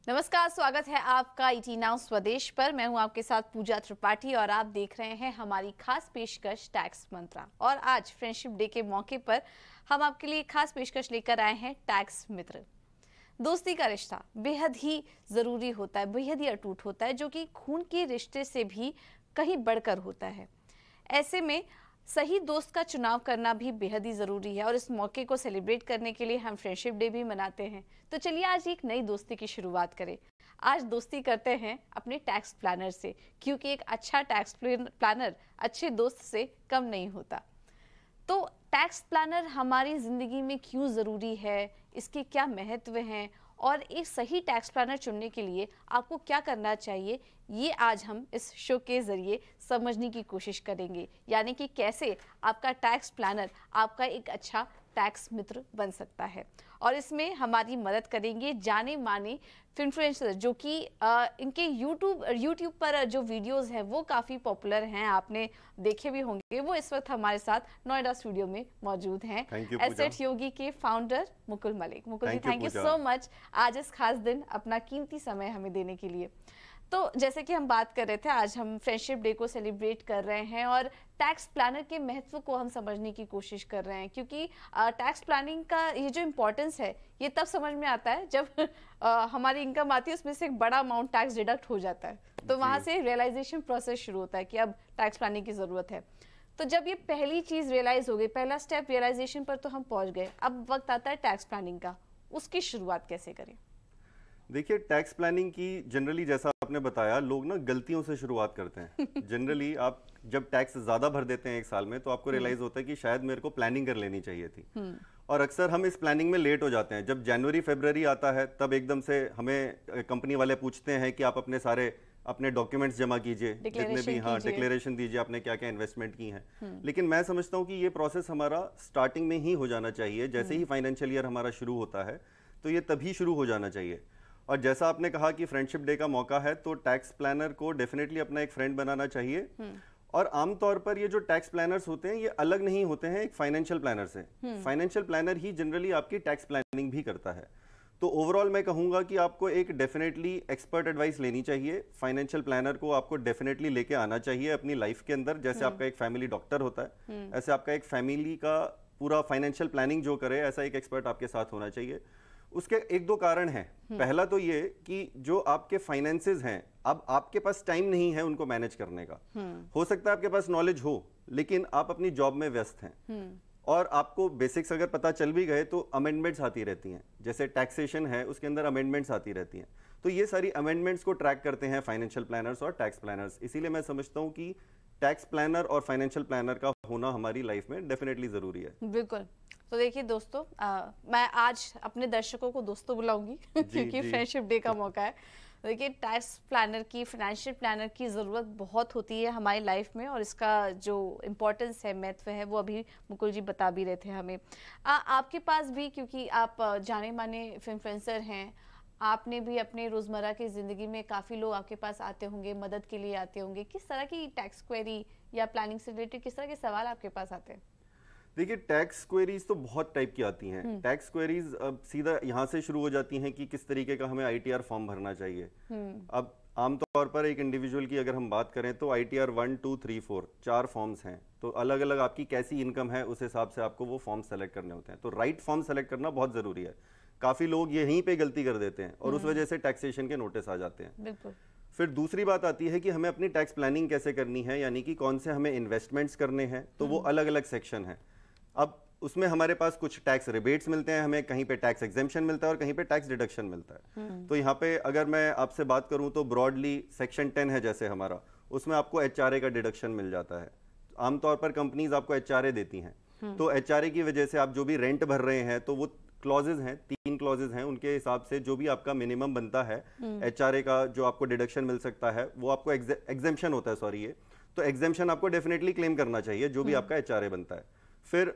नमस्कार, स्वागत है आपका ईटी नाउ स्वदेश पर। मैं हूं आपके साथ पूजा त्रिपाठी और आप देख रहे हैं हमारी खास पेशकश टैक्स मंत्रा। और आज फ्रेंडशिप डे के मौके पर हम आपके लिए खास पेशकश लेकर आए हैं टैक्स मित्र। दोस्ती का रिश्ता बेहद ही जरूरी होता है, बेहद ही अटूट होता है, जो कि खून के रिश्ते से भी कहीं बढ़कर होता है। ऐसे में सही दोस्त का चुनाव करना भी बेहद ही जरूरी है और इस मौके को सेलिब्रेट करने के लिए हम फ्रेंडशिप डे भी मनाते हैं। तो चलिए आज एक नई दोस्ती की शुरुआत करें। आज दोस्ती करते हैं अपने टैक्स प्लानर से, क्योंकि एक अच्छा टैक्स प्लानर अच्छे दोस्त से कम नहीं होता। तो टैक्स प्लानर हमारी जिंदगी में क्यों जरूरी है, इसके क्या महत्व हैं और एक सही टैक्स प्लानर चुनने के लिए आपको क्या करना चाहिए, ये आज हम इस शो के जरिए समझने की कोशिश करेंगे। यानी कि कैसे आपका टैक्स प्लानर आपका एक अच्छा टैक्स मित्र बन सकता है। और इसमें हमारी मदद करेंगे जाने माने इन्फ्लुएंसर, जो कि इनके यूट्यूब पर जो वीडियोस हैं वो काफ़ी पॉपुलर हैं, आपने देखे भी होंगे। वो इस वक्त हमारे साथ नोएडा स्टूडियो में मौजूद हैं। एसेट योगी के founder Mukul Malik. Mukul ji, thank you so much आज इस खास दिन अपना कीमती समय हमें देने के लिए। तो जैसे कि हम बात कर रहे थे, आज हम फ्रेंडशिप डे को सेलिब्रेट कर रहे हैं और टैक्स प्लानर के महत्व को हम समझने की कोशिश कर रहे हैं, क्योंकि टैक्स प्लानिंग का ये जो इम्पोर्टेंस है ये तब समझ में आता है जब हमारी इनकम आती है, उसमें से एक बड़ा अमाउंट टैक्स डिडक्ट हो जाता है। तो वहां से रियलाइजेशन प्रोसेस शुरू होता है कि अब टैक्स प्लानिंग की जरूरत है। तो जब ये पहली चीज रियलाइज हो गई, पहला स्टेप रियलाइजेशन पर तो हम पहुंच गए, अब वक्त आता है टैक्स प्लानिंग का। उसकी शुरुआत कैसे करें? देखिए, टैक्स प्लानिंग की जनरली, जैसा आपने बताया, लोग ना गलतियों से शुरुआत करते हैं। जनरली आप जब टैक्स ज्यादा भर देते हैं एक साल में, तो आपको रियलाइज होता है कि शायद मेरे को प्लानिंग कर लेनी चाहिए थी। और अक्सर हम इस प्लानिंग में लेट हो जाते हैं। जब जनवरी फरवरी आता है तब एकदम से हमें कंपनी वाले पूछते हैं कि आप अपने डॉक्यूमेंट्स जमा कीजिए, जितने भी, हाँ, डिक्लेरेशन दीजिए आपने क्या क्या इन्वेस्टमेंट की हैं। लेकिन मैं समझता हूँ कि ये प्रोसेस हमारा स्टार्टिंग में ही हो जाना चाहिए। जैसे ही फाइनेंशियल ईयर हमारा शुरू होता है तो ये तभी शुरू हो जाना चाहिए। और जैसा आपने कहा कि फ्रेंडशिप डे का मौका है, तो टैक्स प्लानर को डेफिनेटली अपना एक फ्रेंड बनाना चाहिए। और आमतौर पर ये जो टैक्स प्लानर्स होते हैं ये अलग नहीं होते हैं एक फाइनेंशियल प्लानर से। फाइनेंशियल प्लानर ही जनरली आपकी टैक्स प्लानिंग भी करता है। तो ओवरऑल मैं कहूंगा कि आपको एक डेफिनेटली एक्सपर्ट एडवाइस लेनी चाहिए। फाइनेंशियल प्लानर को आपको डेफिनेटली लेके आना चाहिए अपनी लाइफ के अंदर। जैसे आपका एक फैमिली डॉक्टर होता है, ऐसे आपका एक फैमिली का पूरा फाइनेंशियल प्लानिंग जो करे, ऐसा एक एक्सपर्ट आपके साथ होना चाहिए। उसके एक दो कारण हैं। पहला तो ये कि जो आपके फाइनेंसेस हैं, अब आपके पास टाइम नहीं है उनको मैनेज करने का। हो सकता है आपके पास नॉलेज हो, लेकिन आप अपनी जॉब में व्यस्त हैं और आपको बेसिक्स अगर पता चल भी गए तो अमेंडमेंट्स आती रहती हैं। जैसे टैक्सेशन है, उसके अंदर अमेंडमेंट्स आती रहती हैं। तो ये सारी अमेंडमेंट्स को ट्रैक करते हैं फाइनेंशियल प्लानर्स और टैक्स प्लानर्स। इसीलिए मैं समझता हूँ कि टैक्स प्लानर और फाइनेंशियल प्लानर का होना हमारी लाइफ में डेफिनेटली जरूरी है। बिल्कुल। तो देखिए दोस्तों, मैं आज अपने दर्शकों को दोस्तों बुलाऊंगी क्योंकि फ्रेंडशिप डे का मौका है। देखिए, टैक्स प्लानर की, फाइनेंशियल प्लानर की ज़रूरत बहुत होती है हमारी लाइफ में और इसका जो इम्पोर्टेंस है, महत्व है, वो अभी मुकुल जी बता भी रहे थे हमें। आपके पास भी, क्योंकि आप जाने माने इन्फ्लुएंसर हैं, आपने भी अपने रोज़मर्रा की ज़िंदगी में काफ़ी लोग आपके पास आते होंगे, मदद के लिए आते होंगे। किस तरह की टैक्स क्वेरी या प्लानिंग से रिलेटेड किस तरह के सवाल आपके पास आते हैं? देखिए, टैक्स क्वेरीज तो बहुत टाइप की आती हैं। टैक्स क्वेरीज अब सीधा यहाँ से शुरू हो जाती हैं कि किस तरीके का हमें आईटीआर फॉर्म भरना चाहिए। अब आमतौर पर एक इंडिविजुअल की अगर हम बात करें तो आईटीआर 1, 2, 3, 4 4 फॉर्म्स हैं। तो अलग अलग आपकी कैसी इनकम है उस हिसाब से आपको वो फॉर्म सेलेक्ट करने होते हैं। तो राइट फॉर्म सेलेक्ट करना बहुत जरूरी है। काफी लोग यहीं पे गलती कर देते हैं और उस वजह से टैक्सेशन के नोटिस आ जाते हैं। बिल्कुल। फिर दूसरी बात आती है कि हमें अपनी टैक्स प्लानिंग कैसे करनी है, यानी कि कौन से हमें इन्वेस्टमेंट्स करने हैं। तो वो अलग अलग सेक्शन है। अब उसमें हमारे पास कुछ टैक्स रिबेट्स मिलते हैं, हमें कहीं पे टैक्स एग्जेम्पशन मिलता है और कहीं पे टैक्स डिडक्शन मिलता है। तो यहाँ पे अगर मैं आपसे बात करूं तो ब्रॉडली सेक्शन 10 है जैसे हमारा, उसमें आपको एचआरए का डिडक्शन मिल जाता है। आमतौर पर कंपनीज आपको एचआरए देती हैं। तो एचआरए की वजह से आप जो भी रेंट भर रहे हैं, तो वो क्लॉजेज हैं, 3 क्लॉजेज हैं, उनके हिसाब से जो भी आपका मिनिमम बनता है एचआरए का, जो आपको डिडक्शन मिल सकता है, वो आपको एग्जेम्पशन होता है, सॉरी, ये तो एग्जेम्पशन आपको डेफिनेटली क्लेम करना चाहिए जो भी आपका एचआरए बनता है। फिर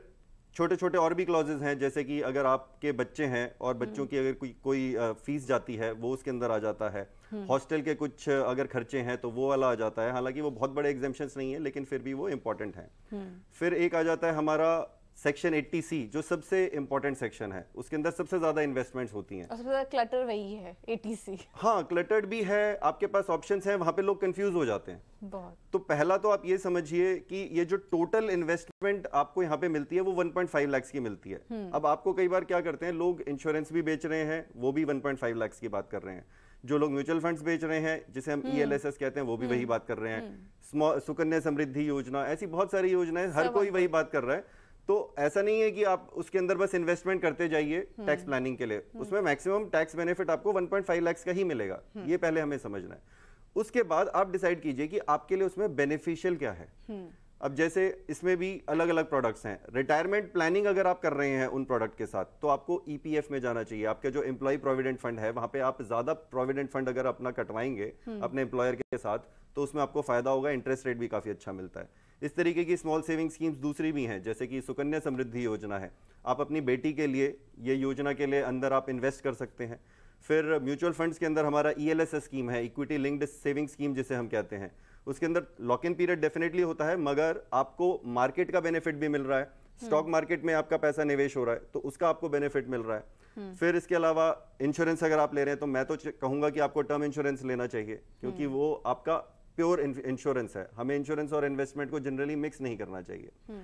छोटे छोटे और भी क्लॉजेज हैं, जैसे कि अगर आपके बच्चे हैं और बच्चों की अगर कोई फीस जाती है वो उसके अंदर आ जाता है। हॉस्टल के कुछ अगर खर्चे हैं तो वो वाला आ जाता है। हालांकि वो बहुत बड़े एग्जेम्पशंस नहीं है, लेकिन फिर भी वो इंपॉर्टेंट हैं। फिर एक आ जाता है हमारा सेक्शन 80C जो सबसे इंपॉर्टेंट सेक्शन है, उसके अंदर सबसे ज्यादा इन्वेस्टमेंट्स होती हैं। सबसे ज्यादा क्लटर वही है 80C। हाँ, क्लटर्ड भी है, आपके पास ऑप्शंस हैं, वहां पे लोग कंफ्यूज हो जाते हैं बहुत। तो पहला तो आप ये समझिए कि ये जो टोटल इन्वेस्टमेंट आपको यहाँ पे मिलती है वो 1.5 लाख की मिलती है। अब आपको कई बार क्या करते हैं लोग, इंश्योरेंस भी बेच रहे हैं, वो भी 1.5 लाख की बात कर रहे हैं। जो लोग म्यूचुअल फंड्स बेच रहे हैं, जिसे हम ELSS कहते हैं, वो भी वही बात कर रहे हैं। सुकन्या समृद्धि योजना, ऐसी बहुत सारी योजनाएं, हर कोई वही बात कर रहा है। तो ऐसा नहीं है कि आप उसके अंदर बस इन्वेस्टमेंट करते जाइए टैक्स प्लानिंग के लिए, उसमें मैक्सिमम टैक्स बेनिफिट आपको 1.5 लाख का ही मिलेगा, ये पहले हमें समझना है। उसके बाद आप डिसाइड कीजिए कि आपके लिए उसमें बेनिफिशियल क्या है। अब जैसे इसमें भी अलग अलग प्रोडक्ट्स हैं। रिटायरमेंट प्लानिंग अगर आप कर रहे हैं उन प्रोडक्ट के साथ, तो आपको EPF में जाना चाहिए। आपके जो एम्प्लॉय प्रोविडेंट फंड है, वहां पे आप ज्यादा प्रोविडेंट फंड अगर अपना कटवाएंगे अपने एम्प्लॉयर के साथ, तो उसमें आपको फायदा होगा, इंटरेस्ट रेट भी काफी अच्छा मिलता है। इस तरीके की स्मॉल सेविंग स्कीम्स दूसरी भी हैं, जैसे कि सुकन्या समृद्धि योजना है, आप अपनी बेटी के लिए ये योजना के लिए अंदर आप इन्वेस्ट कर सकते हैं। फिर म्यूचुअल फंड्स के अंदर हमारा ELSS स्कीम है, इक्विटी लिंक्ड सेविंग स्कीम जिसे हम कहते हैं। उसके अंदर लॉक इन पीरियड डेफिनेटली होता है, मगर आपको मार्केट का बेनिफिट भी मिल रहा है। स्टॉक मार्केट में आपका पैसा निवेश हो रहा है तो उसका आपको बेनिफिट मिल रहा है। फिर इसके अलावा इंश्योरेंस अगर आप ले रहे हैं, तो मैं तो कहूंगा कि आपको टर्म इंश्योरेंस लेना चाहिए, क्योंकि वो आपका प्योर इंश्योरेंस है। हमें इंश्योरेंस और इन्वेस्टमेंट को जनरली मिक्स नहीं करना चाहिए।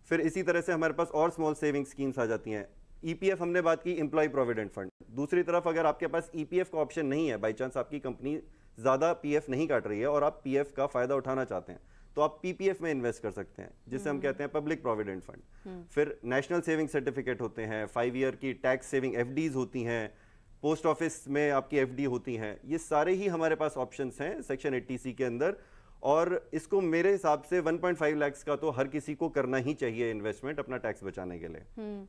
फिर इसी तरह से हमारे पास और स्मॉल सेविंग स्कीम्स आ जाती हैं। EPF हमने बात की, एम्प्लॉय प्रोविडेंट फंड। दूसरी तरफ अगर आपके पास EPF का ऑप्शन नहीं है, बाई चांस आपकी कंपनी ज्यादा PF नहीं काट रही है और आप PF का फायदा उठाना चाहते हैं, तो आप PPF में इन्वेस्ट कर सकते हैं, जिसे हम कहते हैं पब्लिक प्रोविडेंट फंड। फिर नेशनल सेविंग सर्टिफिकेट होते हैं, 5 ईयर की टैक्स सेविंग FDs होती हैं, पोस्ट ऑफिस में आपकी FD होती हैं। ये सारे ही हमारे पास ऑप्शंस हैं सेक्शन 80C के अंदर, और इसको मेरे हिसाब से 1.5 लाख का तो हर किसी को करना ही चाहिए इन्वेस्टमेंट अपना टैक्स बचाने के लिए।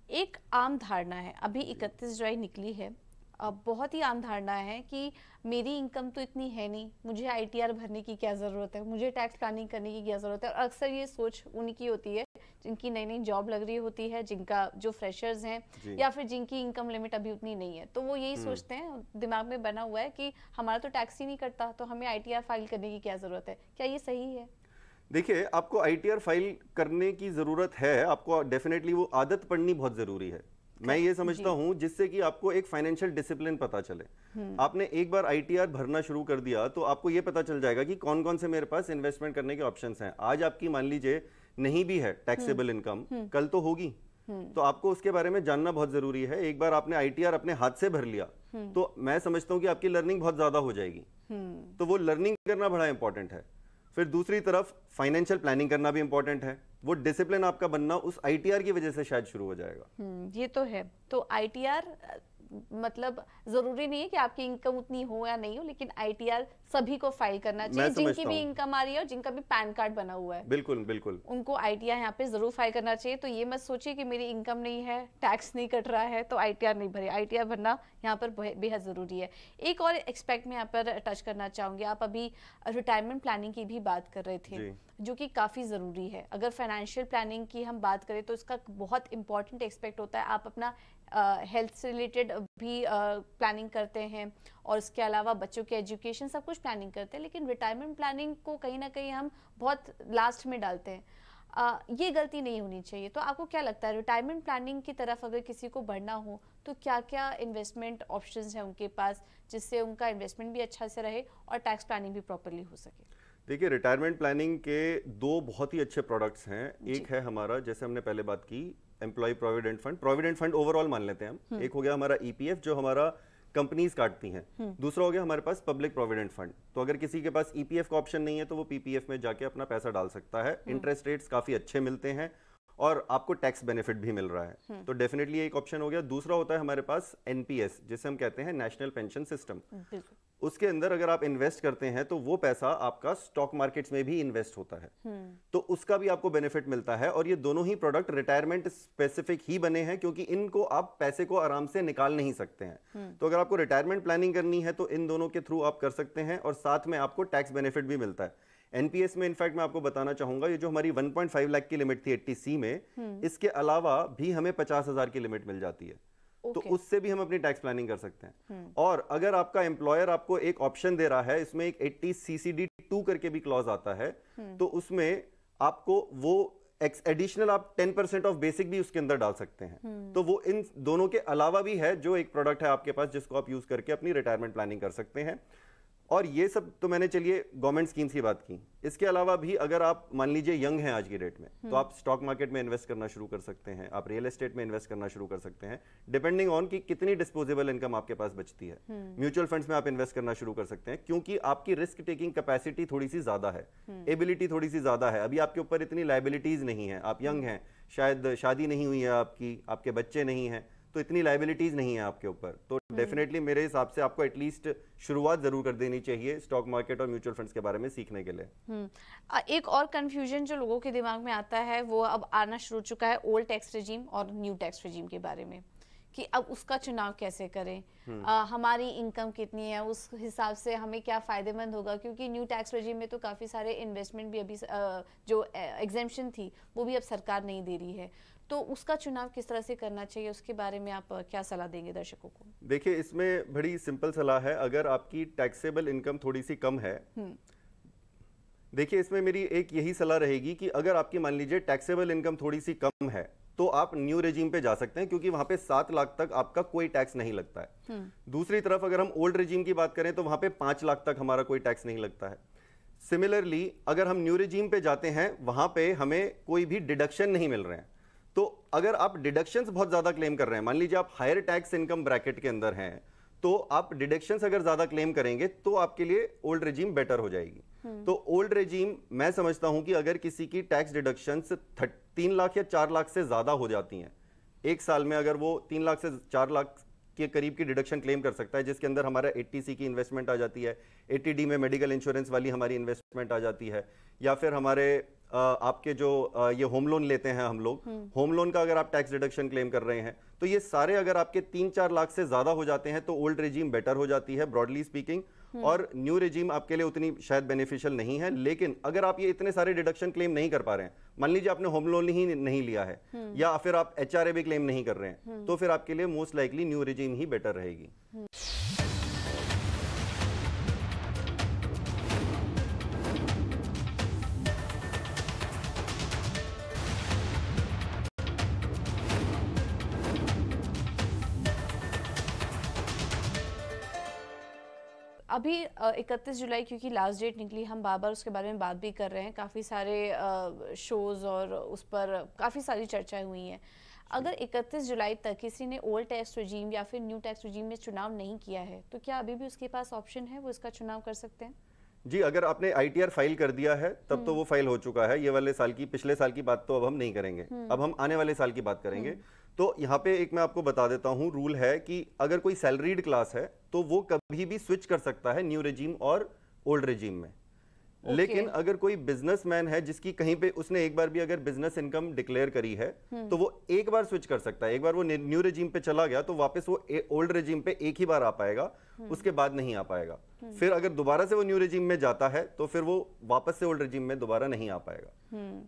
एक आम धारणा है, अभी 31 जुलाई निकली है, अब बहुत ही आम धारणा है कि मेरी इनकम तो इतनी है नहीं, मुझे ITR भरने की क्या ज़रूरत है, मुझे टैक्स प्लानिंग करने की क्या ज़रूरत है। और अक्सर ये सोच उन्हीं की होती है जिनकी नई नई जॉब लग रही होती है, जिनका जो फ्रेशर्स हैं या फिर जिनकी इनकम लिमिट अभी उतनी नहीं है, तो वो यही सोचते हैं, दिमाग में बना हुआ है कि हमारा तो टैक्स ही नहीं कटता, तो हमें ITR फाइल करने की क्या ज़रूरत है। क्या ये सही है? देखिए, आपको ITR फाइल करने की जरूरत है, आपको डेफिनेटली वो आदत पड़नी बहुत जरूरी है। मैं ये समझता हूं जिससे कि आपको एक फाइनेंशियल डिसिप्लिन पता चले। आपने एक बार ITR भरना शुरू कर दिया तो आपको ये पता चल जाएगा कि कौन कौन से मेरे पास इन्वेस्टमेंट करने के ऑप्शंस हैं। आज आपकी मान लीजिए नहीं भी है टैक्सेबल इनकम, कल तो होगी, तो आपको उसके बारे में जानना बहुत जरूरी है। एक बार आपने ITR अपने हाथ से भर लिया तो मैं समझता हूं कि आपकी लर्निंग बहुत ज्यादा हो जाएगी। तो वो लर्निंग करना बड़ा इंपॉर्टेंट है। फिर दूसरी तरफ फाइनेंशियल प्लानिंग करना भी इंपॉर्टेंट है। वो डिसिप्लिन आपका बनना उस ITR की वजह से शायद शुरू हो जाएगा। ये तो है। तो ITR मतलब जरूरी नहीं है कि आपकी इनकम उतनी हो या नहीं हो, लेकिन ITR सभी को फाइल करना चाहिए, जिनकी भी इनकम आ रही है और जिनका भी पैन कार्ड बना हुआ है। बिल्कुल बिल्कुल, उनको ITR यहाँ पे जरूर फाइल करना चाहिए। तो ये मत सोचिए कि मेरी इनकम नहीं है, टैक्स नहीं कट रहा है, तो ITR नहीं भरे। ITR भरना यहाँ पर बेहद जरूरी है। एक और एक्सपेक्ट में यहाँ पर टच करना चाहूंगी, आप अभी रिटायरमेंट प्लानिंग की भी बात कर रहे थे, जो कि काफ़ी ज़रूरी है। अगर फाइनेंशियल प्लानिंग की हम बात करें तो इसका बहुत इंपॉर्टेंट एक्सपेक्ट होता है। आप अपना हेल्थ से रिलेटेड भी प्लानिंग करते हैं और इसके अलावा बच्चों के एजुकेशन सब कुछ प्लानिंग करते हैं, लेकिन रिटायरमेंट प्लानिंग को कहीं ना कहीं हम बहुत लास्ट में डालते हैं। ये गलती नहीं होनी चाहिए। तो आपको क्या लगता है, रिटायरमेंट प्लानिंग की तरफ अगर किसी को बढ़ना हो तो क्या क्या इन्वेस्टमेंट ऑप्शंस हैं उनके पास, जिससे उनका इन्वेस्टमेंट भी अच्छा से रहे और टैक्स प्लानिंग भी प्रॉपरली हो सके? देखिए, रिटायरमेंट प्लानिंग के दो बहुत ही अच्छे प्रोडक्ट्स हैं। एक है हमारा, जैसे हमने पहले बात की, एम्प्लॉय प्रोविडेंट फंड ओवरऑल मान लेते हैं हम। एक हो गया हमारा EPF जो हमारा कंपनीज काटती हैं, दूसरा हो गया हमारे पास पब्लिक प्रोविडेंट फंड। तो अगर किसी के पास EPF का ऑप्शन नहीं है तो वो PPF में जाके अपना पैसा डाल सकता है। इंटरेस्ट रेट्स काफी अच्छे मिलते हैं और आपको टैक्स बेनिफिट भी मिल रहा है, तो डेफिनेटली एक ऑप्शन हो गया। दूसरा होता है हमारे पास NPS, जिसे हम कहते हैं नेशनल पेंशन सिस्टम। उसके अंदर अगर आप इन्वेस्ट करते हैं तो वो पैसा आपका स्टॉक मार्केट्स में भी इन्वेस्ट होता है, तो उसका भी आपको बेनिफिट मिलता है। और ये दोनों ही प्रोडक्ट रिटायरमेंट स्पेसिफिक ही बने हैं, क्योंकि इनको आप पैसे को आराम से निकाल नहीं सकते हैं। तो अगर आपको रिटायरमेंट प्लानिंग करनी है तो इन दोनों के थ्रू आप कर सकते हैं, और साथ में आपको टैक्स बेनिफिट भी मिलता है। NPS में इनफैक्ट मैं आपको बताना चाहूंगा, ये जो हमारी 1.5 लाख की लिमिट थी 80C में, इसके अलावा भी हमें 50,000 की लिमिट मिल जाती है। तो उससे भी हम अपनी टैक्स प्लानिंग कर सकते हैं। और अगर आपका एम्प्लॉयर आपको एक ऑप्शन दे रहा है, इसमें एक 80 CCD 2 करके भी क्लॉज आता है, तो उसमें आपको वो एडिशनल आप 10% ऑफ बेसिक भी उसके अंदर डाल सकते हैं। तो वो इन दोनों के अलावा भी है जो एक प्रोडक्ट है आपके पास जिसको आप यूज करके अपनी रिटायरमेंट प्लानिंग कर सकते हैं। और ये सब तो मैंने चलिए गवर्नमेंट स्कीम्स की बात की। इसके अलावा भी अगर आप मान लीजिए यंग हैं आज की डेट में, तो आप स्टॉक मार्केट में इन्वेस्ट करना शुरू कर सकते हैं, आप रियल एस्टेट में इन्वेस्ट करना शुरू कर सकते हैं, डिपेंडिंग ऑन कि कितनी डिस्पोजेबल इनकम आपके पास बचती है। म्यूचुअल फंड्स में आप इन्वेस्ट करना शुरू कर सकते हैं क्योंकि आपकी रिस्क टेकिंग कैपेसिटी थोड़ी सी ज्यादा है, एबिलिटी थोड़ी सी ज्यादा है। अभी आपके ऊपर इतनी लाइबिलिटीज नहीं है, आप यंग हैं, शायद शादी नहीं हुई है आपकी, आपके बच्चे नहीं हैं, तो इतनी लाइबिलिटीज नहीं है आपके ऊपर। तो डेफिनेटली मेरे हिसाब से आपको एटलीस्ट शुरुआत जरूर कर देनी चाहिए स्टॉक मार्केट और म्यूचुअल फंड्स के बारे में सीखने के लिए। एक और कंफ्यूजन जो लोगों के दिमाग में आता है वो अब आना शुरू चुका है ओल्ड टैक्स रेजिम और न्यू टैक्स रेजिम के बारे में, कि अब उसका चुनाव कैसे करें, हमारी इनकम कितनी है, उस हिसाब से हमें क्या फायदेमंद होगा। क्योंकि न्यू टैक्स रेजिम में तो काफ़ी सारे इन्वेस्टमेंट भी अभी जो एग्जेम्पशन थी वो भी अब सरकार नहीं दे रही है, तो उसका चुनाव किस तरह से करना चाहिए, उसके बारे में आप क्या सलाह देंगे दर्शकों को? देखिए, इसमें बड़ी सिंपल सलाह है। अगर आपकी टैक्सेबल इनकम थोड़ी सी कम है, देखिए इसमें मेरी एक यही सलाह रहेगी कि अगर आपकी मान लीजिए टैक्सेबल इनकम थोड़ी सी कम है तो आप न्यू रेजिम पे जा सकते हैं क्योंकि वहां पे 7 लाख तक आपका कोई टैक्स नहीं लगता है। दूसरी तरफ अगर हम ओल्ड रेजिम की बात करें तो वहां पे 5 लाख तक हमारा कोई टैक्स नहीं लगता है। सिमिलरली अगर हम न्यू रेजिम पे जाते हैं वहां पे हमें कोई भी डिडक्शन नहीं मिल रहे हैं। तो अगर आप डिडक्शंस बहुत ज्यादा क्लेम कर रहे हैं, मान लीजिए आप हायर टैक्स इनकम ब्रैकेट के अंदर हैं, तो आप डिडक्शंस अगर ज्यादा क्लेम करेंगे तो आपके लिए ओल्ड रेजिम बेटर हो जाएगी। तो ओल्ड रेजिम मैं समझता हूं कि अगर किसी की टैक्स डिडक्शंस 3 लाख या 4 लाख से ज्यादा हो जाती हैं एक साल में, अगर वो 3 लाख से 4 लाख के करीब की डिडक्शन क्लेम कर सकता है, जिसके अंदर हमारा 80C की इन्वेस्टमेंट आ जाती है, 80D में मेडिकल इंश्योरेंस वाली हमारी इन्वेस्टमेंट आ जाती है, या फिर हमारे आपके जो ये होम लोन लेते हैं हम लोग, होम लोन का अगर आप टैक्स डिडक्शन क्लेम कर रहे हैं, तो ये सारे अगर आपके 3-4 लाख से ज्यादा हो जाते हैं तो ओल्ड रेजिम बेटर हो जाती है ब्रॉडली स्पीकिंग। और न्यू रेजिम आपके लिए उतनी शायद बेनिफिशियल नहीं है। लेकिन अगर आप ये इतने सारे डिडक्शन क्लेम नहीं कर पा रहे हैं, मान लीजिए आपने होम लोन ही नहीं लिया है या फिर आप HRA भी क्लेम नहीं कर रहे हैं, तो फिर आपके लिए मोस्ट लाइकली न्यू रेजिम ही बेटर रहेगी। अभी 31 जुलाई क्योंकि लास्ट डेट निकली, हम बार बार उसके बारे में बात भी कर रहे हैं, काफ़ी सारे शोज़ और उस पर काफ़ी सारी चर्चाएं हुई हैं। अगर 31 जुलाई तक किसी ने ओल्ड टैक्स रेजिम या फिर न्यू टैक्स रेजिम में चुनाव नहीं किया है तो क्या अभी भी उसके पास ऑप्शन है, वो इसका चुनाव कर सकते हैं? जी, अगर आपने ITR फाइल कर दिया है तब तो वो फाइल हो चुका है। ये वाले साल की, पिछले साल की बात तो अब हम नहीं करेंगे, अब हम आने वाले साल की बात करेंगे। तो यहाँ पे एक मैं आपको बता देता हूँ रूल है कि अगर कोई सैलरीड क्लास है तो वो कभी भी स्विच कर सकता है न्यू रेजिम और ओल्ड रेजिम में। लेकिन अगर कोई बिजनेसमैन है जिसकी कहीं पे उसने एक बार भी अगर बिजनेस इनकम डिक्लेयर करी है तो वो एक बार स्विच कर सकता है। एक बार वो न्यू रेजिम पे चला गया तो वापस वो ओल्ड रेजिम पे एक ही बार आ पाएगा, उसके बाद नहीं आ पाएगा। फिर अगर दोबारा से वो न्यू रेजिम में जाता है तो फिर वो वापस से ओल्ड रेजिम में दोबारा नहीं आ पाएगा।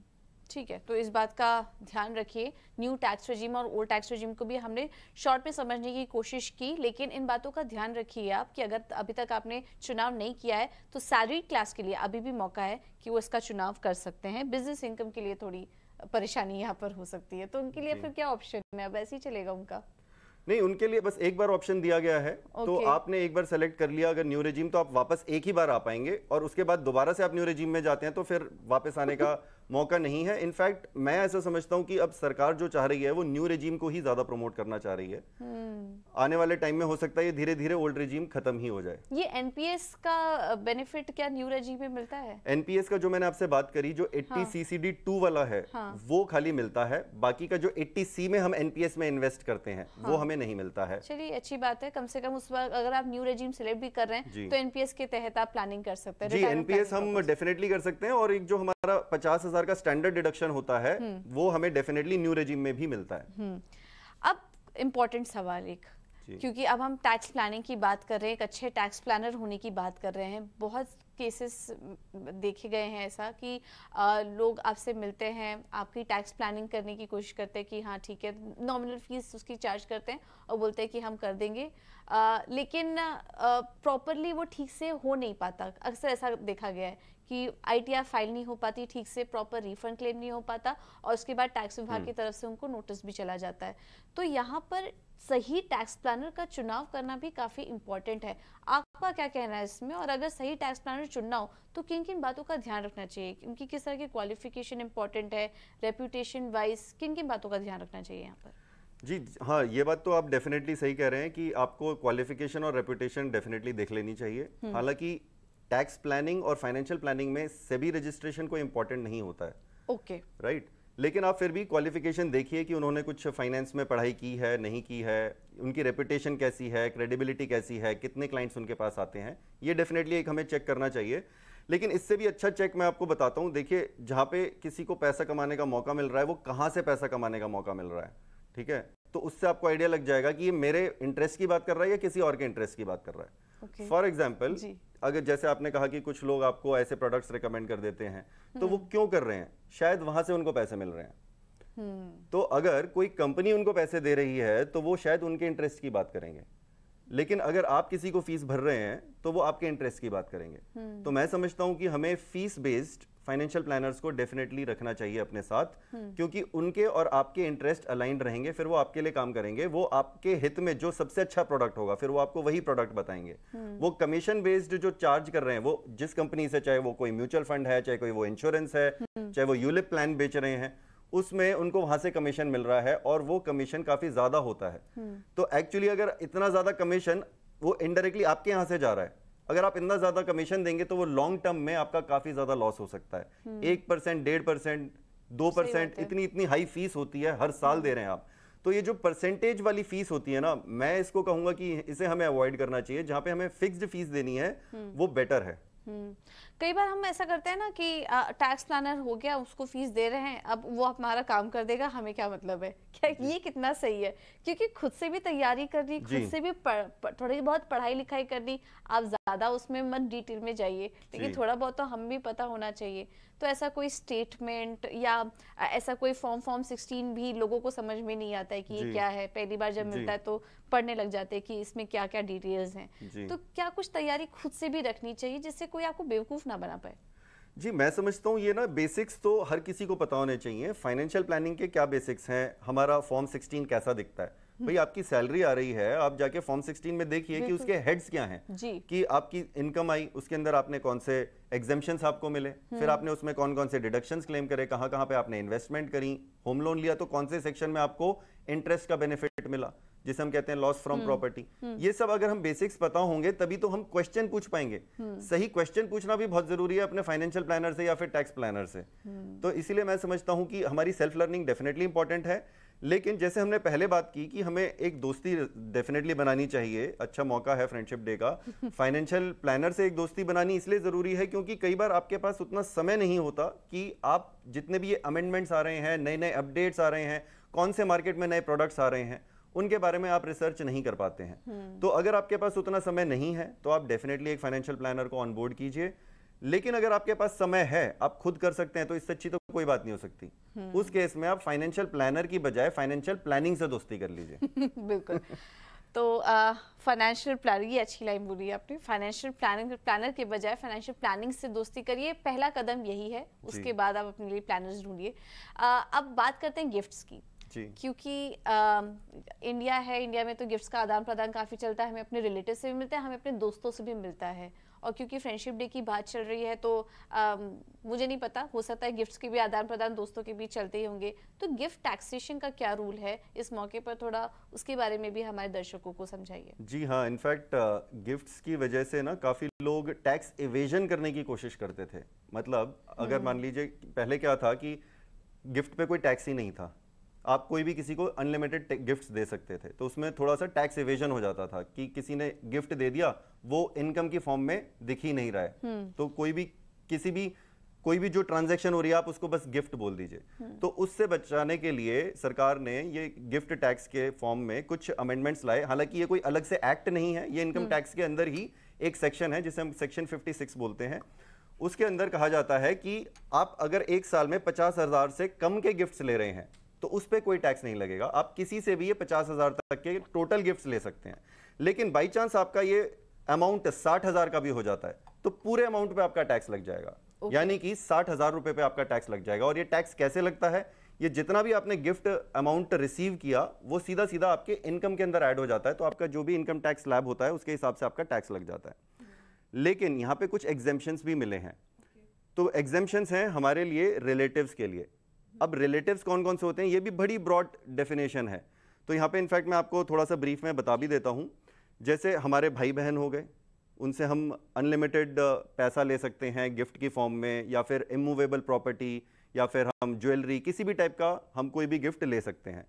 ठीक है, तो इस बात का ध्यान रखिए। न्यू टैक्स रेजिम और ओल्ड टैक्स रेजिम को भी हमने शॉर्ट में समझने की कोशिश की, लेकिन इन बातों का ध्यान रखिए आप कि अगर अभी तक आपने चुनाव नहीं किया है तो सैलरीड क्लास के लिए अभी भी मौका है कि वो इसका चुनाव कर सकते हैं। बिजनेस इनकम के लिए थोड़ी परेशानी यहाँ पर हो सकती है, तो उनके लिए फिर क्या ऑप्शन है? अब ऐसे ही चलेगा उनका? नहीं, उनके लिए बस एक बार ऑप्शन दिया गया है। तो आपने एक बार सेलेक्ट कर लिया अगर न्यू रेजिम, तो आप वापस एक ही बार आ पाएंगे, और उसके बाद दोबारा से आप न्यू रेजिम में जाते हैं तो फिर वापस आने का मौका नहीं है। इनफैक्ट मैं ऐसा समझता हूं कि अब सरकार जो चाह रही है वो न्यू रेजिम को ही ज्यादा प्रमोट करना चाह रही है। आने वाले टाइम में हो सकता है ये धीरे धीरे ओल्ड रेजिम खत्म ही हो जाए। ये NPS का बेनिफिट क्या न्यू रेजिम में मिलता है? NPS का जो मैंने आपसे बात करी, जो 80 CCD 2 वाला है, वो खाली मिलता है। बाकी का जो 80C में हम NPS में इन्वेस्ट करते हैं वो हमें नहीं मिलता है। चलिए, अच्छी बात है। कम से कम उस वक्त अगर आप न्यू रेजिम सिलेक्ट भी कर रहे हैं तो NPS के तहत आप प्लानिंग कर सकते हैं। जी, NPS हम डेफिनेटली कर सकते हैं, और एक जो हमारा 50,000 का स्टैंडर्ड डिडक्शन होता है वो हमें डेफिनेटली न्यू रेजिम में भी मिलता है। अब इम्पोर्टेंट सवाल एक, क्योंकि अब हम टैक्स प्लानिंग की बात कर रहे हैं, एक अच्छे टैक्स प्लानर होने की बात कर रहे हैं। बहुत केसेस देखे गए हैं ऐसा कि लोग आपसे मिलते हैं, आपकी टैक्स प्लानिंग करने की कोशिश करते हैं कि हाँ ठीक है, नॉमिनल फीस उसकी चार्ज करते हैं और बोलते हैं कि हम कर देंगे, लेकिन प्रॉपरली वो ठीक से हो नहीं पाता। अक्सर ऐसा देखा गया है कि ITR फाइल नहीं हो पाती ठीक से, प्रॉपर रिफंड क्लेम नहीं हो पाता और उसके बाद टैक्स विभाग की तरफ से उनको नोटिस भी चला जाता है। तो यहाँ पर सही टैक्स प्लानर का चुनाव करना भी काफी इंपॉर्टेंट है। आपका क्या कहना है इसमें, और अगर सही टैक्स प्लानर चुनना हो तो किन किन बातों का ध्यान रखना चाहिए, उनकी किस तरह की क्वालिफिकेशन इंपॉर्टेंट है, रेप्यूटेशन वाइज किन किन बातों का ध्यान रखना चाहिए यहाँ पर? जी हाँ, ये बात तो आप डेफिनेटली सही कह रहे हैं कि आपको क्वालिफिकेशन और रेपुटेशन डेफिनेटली देख लेनी चाहिए। हालांकि टैक्स प्लानिंग और फाइनेंशियल प्लानिंग में सेबी रजिस्ट्रेशन को इंपॉर्टेंट नहीं होता है। ओके, राइट, लेकिन आप फिर भी क्वालिफिकेशन देखिए कि उन्होंने कुछ फाइनेंस में पढ़ाई की है, नहीं की है, उनकी रेपुटेशन कैसी है, क्रेडिबिलिटी कैसी है, कितने क्लाइंट्स उनके पास आते हैं, ये डेफिनेटली एक हमें चेक करना चाहिए। लेकिन इससे भी अच्छा चेक मैं आपको बताता हूँ। देखिए, जहाँ पे किसी को पैसा कमाने का मौका मिल रहा है, वो कहाँ से पैसा कमाने का मौका मिल रहा है, ठीक है, तो उससे आपको आइडिया लग जाएगा कि ये मेरे इंटरेस्ट की बात कर रहा है या किसी और के इंटरेस्ट की बात कर रहा है। फॉर एग्जाम्पल, अगर जैसे आपने कहा कि कुछ लोग आपको ऐसे प्रोडक्ट्स रिकमेंड कर देते हैं, तो वो क्यों कर रहे हैं? शायद वहां से उनको पैसे मिल रहे हैं। तो अगर कोई कंपनी उनको पैसे दे रही है तो वो शायद उनके इंटरेस्ट की बात करेंगे, लेकिन अगर आप किसी को फीस भर रहे हैं तो वो आपके इंटरेस्ट की बात करेंगे। तो मैं समझता हूं कि हमें फीस बेस्ड फाइनेंशियल प्लानर्स को डेफिनेटली रखना चाहिए अपने साथ, क्योंकि उनके और आपके इंटरेस्ट अलाइंड रहेंगे, फिर वो आपके लिए काम करेंगे, वो आपके हित में जो सबसे अच्छा प्रोडक्ट होगा फिर वो आपको वही प्रोडक्ट बताएंगे। वो कमीशन बेस्ड जो चार्ज कर रहे हैं, वो जिस कंपनी से, चाहे वो कोई म्यूचुअल फंड है, चाहे कोई वो इंश्योरेंस है, चाहे वो यूलिप प्लान बेच रहे हैं, उसमें उनको वहां से कमीशन मिल रहा है और वो कमीशन काफी ज्यादा होता है। तो एक्चुअली अगर इतना ज्यादा कमीशन वो इनडायरेक्टली आपके यहां से जा रहा है, अगर आप इतना ज्यादा कमीशन देंगे तो वो लॉन्ग टर्म में आपका काफी ज्यादा लॉस हो सकता है। 1%, 1.5%, 2%, इतनी हाई फीस होती है, हर साल दे रहे हैं आप। तो ये जो परसेंटेज वाली फीस होती है ना, मैं इसको कहूंगा कि इसे हमें अवॉइड करना चाहिए। जहां पे हमें फिक्स्ड फीस देनी है वो बेटर है। कई बार हम ऐसा करते हैं ना कि टैक्स प्लानर हो गया, उसको फीस दे रहे हैं, अब वो हमारा काम कर देगा, हमें क्या मतलब है? क्या ये कितना सही है? क्योंकि खुद से भी तैयारी करनी, खुद से भी थोड़ी बहुत पढ़ाई लिखाई करनी, आप ज्यादा उसमें मत डिटेल में जाइए, लेकिन थोड़ा बहुत तो हम भी पता होना चाहिए। तो ऐसा कोई स्टेटमेंट या ऐसा कोई फॉर्म 16 भी लोगों को समझ में नहीं आता है कि ये क्या है। पहली बार जब मिलता है तो पढ़ने लग जाते हैं कि इसमें क्या क्या डिटेल्स हैं। तो क्या कुछ तैयारी खुद से भी रखनी चाहिए जिससे कोई आपको बेवकूफ ना बना पाए? जी, मैं समझता हूँ ये ना बेसिक्स तो हर किसी को पता होने चाहिए। फाइनेंशियल प्लानिंग के क्या बेसिक्स हैं, हमारा फॉर्म 16 कैसा दिखता है। भाई, आपकी सैलरी आ रही है, आप जाके फॉर्म 16 में देखिए कि उसके हेड्स क्या हैं, कि आपकी इनकम आई, उसके अंदर आपने कौन से एग्जेम्पशंस आपको मिले, फिर आपने उसमें कौन कौन से डिडक्शंस क्लेम करे, कहाँ कहाँ पे आपने इन्वेस्टमेंट करी, होम लोन लिया तो कौन से सेक्शन में आपको इंटरेस्ट का बेनिफिट मिला, जिसे हम कहते हैं लॉस फ्रॉम प्रॉपर्टी। ये सब अगर हम बेसिक्स पता होंगे तभी तो हम क्वेश्चन पूछ पाएंगे। सही क्वेश्चन पूछना भी बहुत जरूरी है अपने फाइनेंशियल प्लानर से या फिर टैक्स प्लानर से। तो इसीलिए मैं समझता हूं कि हमारी सेल्फ लर्निंग डेफिनेटली इंपॉर्टेंट है, लेकिन जैसे हमने पहले बात की कि हमें एक दोस्ती डेफिनेटली बनानी चाहिए। अच्छा मौका है फ्रेंडशिप डे का, फाइनेंशियल प्लानर से एक दोस्ती बनानी इसलिए जरूरी है क्योंकि कई बार आपके पास उतना समय नहीं होता कि आप जितने भी ये अमेंडमेंट्स आ रहे हैं, नए नए अपडेट्स आ रहे हैं, कौन से मार्केट में नए प्रोडक्ट्स आ रहे हैं, उनके बारे में आप रिसर्च नहीं कर पाते हैं। तो अगर आपके पास उतना समय नहीं है तो आप डेफिनेटली एक फाइनेंशियल प्लानर को ऑन बोर्ड कीजिए। लेकिन अगर आपके पास समय है, आप खुद कर सकते हैं, तो इससे अच्छी तो कोई बात नहीं हो सकती। उस केस में आप फाइनेंशियल प्लानर की बजाय फाइनेंशियल प्लानिंग से दोस्ती कर लीजिए। बिल्कुल। तो फाइनेंशियल प्लानर, ये अच्छी लाइन बोली आपने, फाइनेंशियल प्लानर के बजाय फाइनेंशियल प्लानिंग से दोस्ती करिए। पहला कदम यही है, उसके बाद आप अपने लिए प्लानर्स ढूंढिए। अब बात करते हैं गिफ्ट्स की, क्योंकि इंडिया है, इंडिया में तो गिफ्ट्स का आदान प्रदान काफी चलता है। हमें अपने रिलेटिव से भी मिलता है, हमें अपने दोस्तों से भी मिलता है, और क्योंकि फ्रेंडशिप डे की बात चल रही है तो मुझे नहीं पता, हो सकता है गिफ्ट्स के भी आदान प्रदान दोस्तों के बीच चलते ही होंगे। तो गिफ्ट टैक्सेशन का क्या रूल है इस मौके पर, थोड़ा उसके बारे में भी हमारे दर्शकों को समझाइए। जी हाँ, इनफैक्ट गिफ्ट्स की वजह से ना काफी लोग टैक्स एवेजन करने की कोशिश करते थे। मतलब अगर मान लीजिए पहले क्या था कि गिफ्ट पे कोई टैक्स ही नहीं था, आप कोई भी किसी को अनलिमिटेड गिफ्ट्स दे सकते थे, तो उसमें थोड़ा सा टैक्स एवेजन हो जाता था कि किसी ने गिफ्ट दे दिया, वो इनकम की फॉर्म में दिख ही नहीं रहा है, तो कोई भी जो ट्रांजैक्शन हो रही है आप उसको बस गिफ्ट बोल दीजिए। तो उससे बचाने के लिए सरकार ने ये गिफ्ट टैक्स के फॉर्म में कुछ अमेंडमेंट्स लाए। हालांकि ये कोई अलग से एक्ट नहीं है, ये इनकम टैक्स के अंदर ही एक सेक्शन है जिसे हम सेक्शन 56 बोलते हैं। उसके अंदर कहा जाता है कि आप अगर एक साल में 50,000 से कम के गिफ्ट्स ले रहे हैं तो उस पर कोई टैक्स नहीं लगेगा। आप किसी से भी ये 50,000 तक के टोटल गिफ्ट्स ले सकते हैं। लेकिन बाई चांस आपका ये अमाउंट 60,000 का भी हो जाता है तो पूरे अमाउंट पे आपका टैक्स लग जाएगा। यानी कि 60,000 रुपए पे आपका टैक्स लग जाएगा। और ये टैक्स कैसे लगता है, ये जितना भी आपने गिफ्ट अमाउंट रिसीव किया वो सीधा सीधा आपके इनकम के अंदर ऐड हो जाता है, तो आपका जो भी इनकम टैक्स स्लैब होता है उसके हिसाब से आपका टैक्स लग जाता है। लेकिन यहाँ पे कुछ एग्जेम्पशंस भी मिले हैं। तो एग्जेम्पशंस हैं हमारे लिए रिलेटिव्स के लिए। अब रिलेटिव्स कौन कौन से होते हैं, ये भी बड़ी ब्रॉड डेफिनेशन है। तो यहाँ पे इनफैक्ट मैं आपको थोड़ा सा ब्रीफ में बता भी देता हूँ। जैसे हमारे भाई बहन हो गए, उनसे हम अनलिमिटेड पैसा ले सकते हैं गिफ्ट की फॉर्म में, या फिर इमूवेबल प्रॉपर्टी, या फिर हम ज्वेलरी, किसी भी टाइप का हम कोई भी गिफ्ट ले सकते हैं।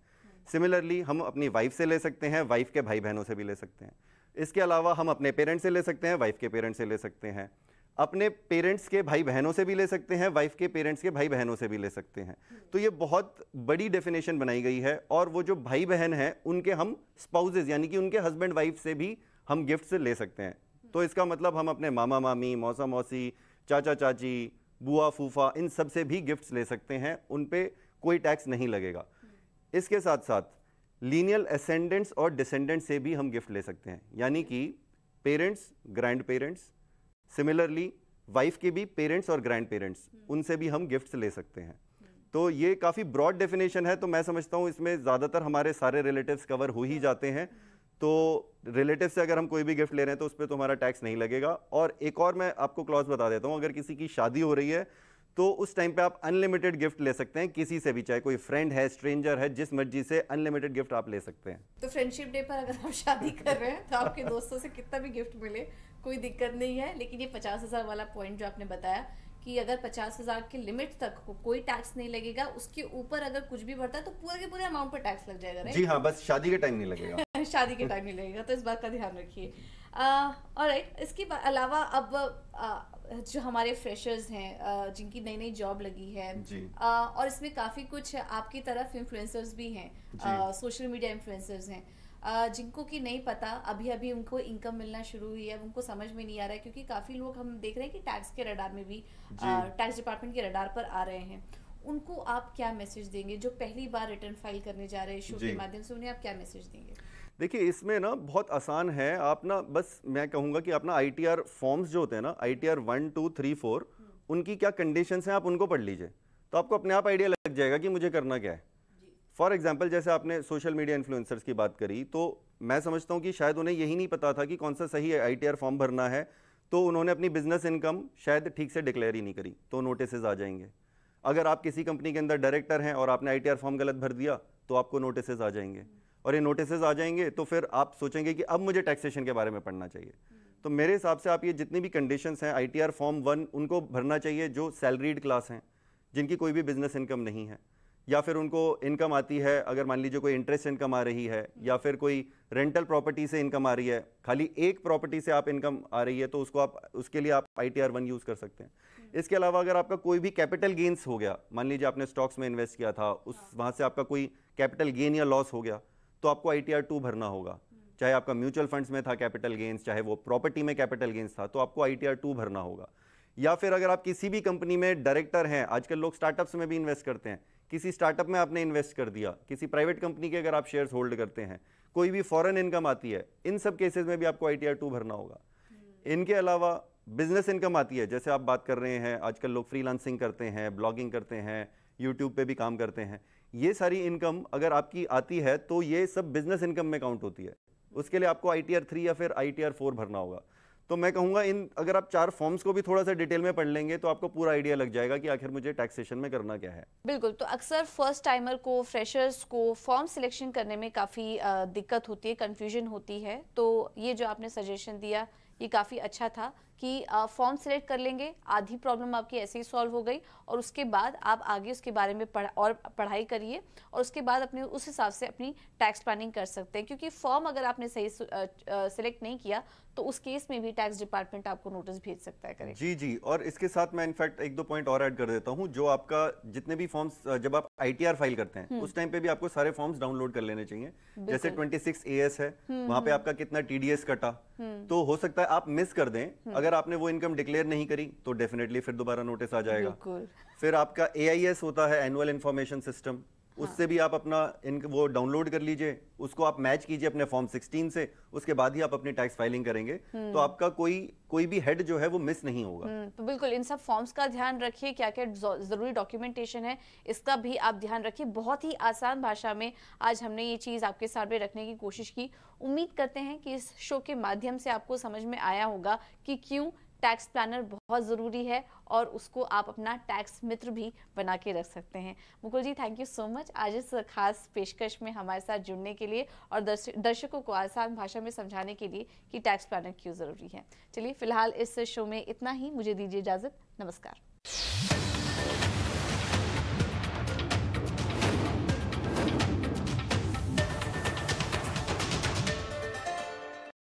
सिमिलरली हम अपनी वाइफ से ले सकते हैं, वाइफ के भाई बहनों से भी ले सकते हैं। इसके अलावा हम अपने पेरेंट्स से ले सकते हैं, वाइफ के पेरेंट्स से ले सकते हैं, अपने पेरेंट्स के भाई बहनों से भी ले सकते हैं, वाइफ के पेरेंट्स के भाई बहनों से भी ले सकते हैं। तो ये बहुत बड़ी डेफिनेशन बनाई गई है। और वो जो भाई बहन हैं उनके हम स्पाउसेस यानी कि उनके हस्बैंड वाइफ से भी हम गिफ्ट से ले सकते हैं। तो इसका मतलब हम अपने मामा मामी, मौसा मौसी, चाचा चाची, बुआ फूफा, इन सब से भी गिफ्ट्स ले सकते हैं, उन पे कोई टैक्स नहीं लगेगा। इसके साथ साथ लीनियल असेंडेंट्स और डिसेंडेंट्स से भी हम गिफ्ट ले सकते हैं, यानी कि parents, grand parents, similarly wife के भी पेरेंट्स और ग्रैंड पेरेंट्स, उनसे भी हम गिफ्ट्स ले सकते हैं। तो ये काफ़ी ब्रॉड डेफिनेशन है। तो मैं समझता हूँ इसमें ज़्यादातर हमारे सारे रिलेटिव्स कवर हो ही जाते हैं। तो रिलेटिव से अगर हम कोई भी गिफ्ट ले रहे हैं तो उस पर तो हमारा टैक्स नहीं लगेगा। और एक और मैं आपको क्लॉज बता देता हूँ, अगर किसी की शादी हो रही है तो उस टाइम पे आप अनलिमिटेड गिफ्ट ले सकते हैं किसी से भी, चाहे कोई फ्रेंड है, स्ट्रेंजर है, जिस मर्जी से अनलिमिटेड गिफ्ट आप ले सकते हैं। तो फ्रेंडशिप डे पर अगर आप शादी कर रहे हैं तो आपके दोस्तों से कितना भी गिफ्ट मिले कोई दिक्कत नहीं है। लेकिन ये 50,000 वाला पॉइंट जो आपने बताया कि अगर 50,000 के लिमिट तक कोई टैक्स नहीं लगेगा, उसके ऊपर अगर कुछ भी बढ़ता है तो पूरे के पूरे अमाउंट पर टैक्स लग जाएगा, राइट? जी हाँ, बस शादी के टाइम नहीं लगेगा। शादी के टाइम नहीं लगेगा, तो इस बात का ध्यान रखिए। ऑलराइट, इसके अलावा अब जो हमारे फ्रेशर्स हैं जिनकी नई नई जॉब लगी है, और इसमें काफ़ी कुछ आपकी तरफ इन्फ्लुएंसर्स भी हैं, सोशल मीडिया इन्फ्लुएंसर्स हैं, जिनको कि नहीं पता, अभी अभी उनको इनकम मिलना शुरू हुई है, उनको समझ में नहीं आ रहा है, क्योंकि काफ़ी लोग हम देख रहे हैं कि टैक्स के रडार में भी, टैक्स डिपार्टमेंट के रडार पर आ रहे हैं। उनको आप क्या मैसेज देंगे जो पहली बार रिटर्न फाइल करने जा रहे हैं शो के माध्यम से, उन्हें आप क्या मैसेज देंगे? देखिए, इसमें ना बहुत आसान है। आप ना बस मैं कहूँगा कि अपना ITR फॉर्म्स जो होते हैं ना, ITR 1, 2, 3, 4, उनकी क्या कंडीशंस हैं आप उनको पढ़ लीजिए, तो आपको अपने आप आइडिया लग जाएगा कि मुझे करना क्या है। फॉर एग्जाम्पल, जैसे आपने सोशल मीडिया इन्फ्लुएंसर्स की बात करी, तो मैं समझता हूँ कि शायद उन्हें यही नहीं पता था कि कौन सा सही ITR फॉर्म भरना है, तो उन्होंने अपनी बिजनेस इनकम शायद ठीक से डिक्लेयर ही नहीं करी, तो नोटिस आ जाएंगे। अगर आप किसी कंपनी के अंदर डायरेक्टर हैं और आपने ITR फॉर्म गलत भर दिया तो आपको नोटिस आ जाएंगे, और ये नोटिस आ जाएंगे तो फिर आप सोचेंगे कि अब मुझे टैक्सेशन के बारे में पढ़ना चाहिए। तो मेरे हिसाब से आप ये जितनी भी कंडीशंस हैं ITR फॉर्म 1 उनको भरना चाहिए जो सैलरीड क्लास हैं, जिनकी कोई भी बिजनेस इनकम नहीं है, या फिर उनको इनकम आती है, अगर मान लीजिए कोई इंटरेस्ट इनकम आ रही है, या फिर कोई रेंटल प्रॉपर्टी से इनकम आ रही है, खाली एक प्रॉपर्टी से आप इनकम आ रही है, तो उसको आप उसके लिए आप ITR 1 यूज़ कर सकते हैं। इसके अलावा अगर आपका कोई भी कैपिटल गेन्स हो गया, मान लीजिए आपने स्टॉक्स में इन्वेस्ट किया था, वहाँ से आपका कोई कैपिटल गेन या लॉस हो गया, तो आपको ITR 2 भरना होगा। चाहे आपका म्यूचुअल फंड्स में था कैपिटल गेन्स, चाहे वो प्रॉपर्टी में कैपिटल गेन्स था, तो आपको ITR 2 भरना होगा। या फिर अगर आप किसी भी कंपनी में डायरेक्टर हैं, आजकल लोग स्टार्टअप्स में भी इन्वेस्ट करते हैं, किसी स्टार्टअप में आपने इन्वेस्ट कर दिया, किसी प्राइवेट कंपनी के अगर आप शेयर्स होल्ड करते हैं, कोई भी फॉरेन इनकम आती है, इन सब केसेस में भी आपको ITR 2 भरना होगा। इनके अलावा बिजनेस इनकम आती है, जैसे आप बात कर रहे हैं, आजकल लोग फ्रीलांसिंग करते हैं, ब्लॉगिंग करते हैं, यूट्यूब पे भी काम करते हैं, ये सारी इनकम अगर आपकी आती है तो ये सब बिजनेस इनकम में काउंट होती है। उसके लिए आपको ITR 3 या फिर ITR 4 भरना होगा। तो मैं कहूँगा इन अगर आप 4 फॉर्म्स को भी थोड़ा सा डिटेल में पढ़ लेंगे तो आपको पूरा आइडिया लग जाएगा कि आखिर मुझे टैक्सेशन में करना क्या है। बिल्कुल, तो अक्सर फर्स्ट टाइमर को, फ्रेशर्स को फॉर्म सिलेक्शन करने में काफ़ी दिक्कत होती है, कंफ्यूजन होती है। तो ये जो आपने सजेशन दिया ये काफ़ी अच्छा था कि फॉर्म सिलेक्ट कर लेंगे, आधी प्रॉब्लम आपकी ऐसे ही सॉल्व हो गई, और उसके बाद आप आगे उसके बारे में पढ़ाई करिए, और उसके बाद अपने उस हिसाब से अपनी टैक्स प्लानिंग कर सकते हैं। क्योंकि फॉर्म अगर आपने सही सिलेक्ट नहीं किया तो उस केस में भी टैक्स डिपार्टमेंट आपको नोटिस भेज सकता है। करें जी, और इसके साथ मैं इनफैक्ट 1-2 पॉइंट और ऐड कर देता हूं। जो आपका जितने भी फॉर्म्स जब आप ITR फाइल करते हैं उस टाइम पे भी आपको सारे फॉर्म्स डाउनलोड कर लेने चाहिए। जैसे 26 AS है, वहां पे आपका कितना TDS कटा, तो हो सकता है आप मिस कर दें। अगर आपने वो इनकम डिक्लेयर नहीं करी तो डेफिनेटली फिर दोबारा नोटिस आ जाएगा। फिर आपका AIS होता है, एनुअल इंफॉर्मेशन सिस्टम, उससे भी आप अपना वो डाउनलोड कर लीजिए, उसको आप मैच कीजिए अपने फॉर्म 16 से, उसके बाद ही आप अपनी टैक्स फाइलिंग करेंगे तो आपका कोई भी हेड जो है वो मिस नहीं होगा। तो बिल्कुल इन सब फॉर्म्स का ध्यान रखिए, क्या क्या जरूरी डॉक्यूमेंटेशन है इसका भी आप ध्यान रखिए। बहुत ही आसान भाषा में आज हमने ये चीज आपके सामने रखने की कोशिश की। उम्मीद करते हैं कि इस शो के माध्यम से आपको समझ में आया होगा कि क्यों टैक्स प्लानर बहुत ज़रूरी है और उसको आप अपना टैक्स मित्र भी बना के रख सकते हैं। Mukul ji, thank you so much आज इस खास पेशकश में हमारे साथ जुड़ने के लिए और दर्शकों को आसान भाषा में समझाने के लिए कि टैक्स प्लानर क्यों ज़रूरी है। चलिए फिलहाल इस शो में इतना ही, मुझे दीजिए इजाज़त, नमस्कार।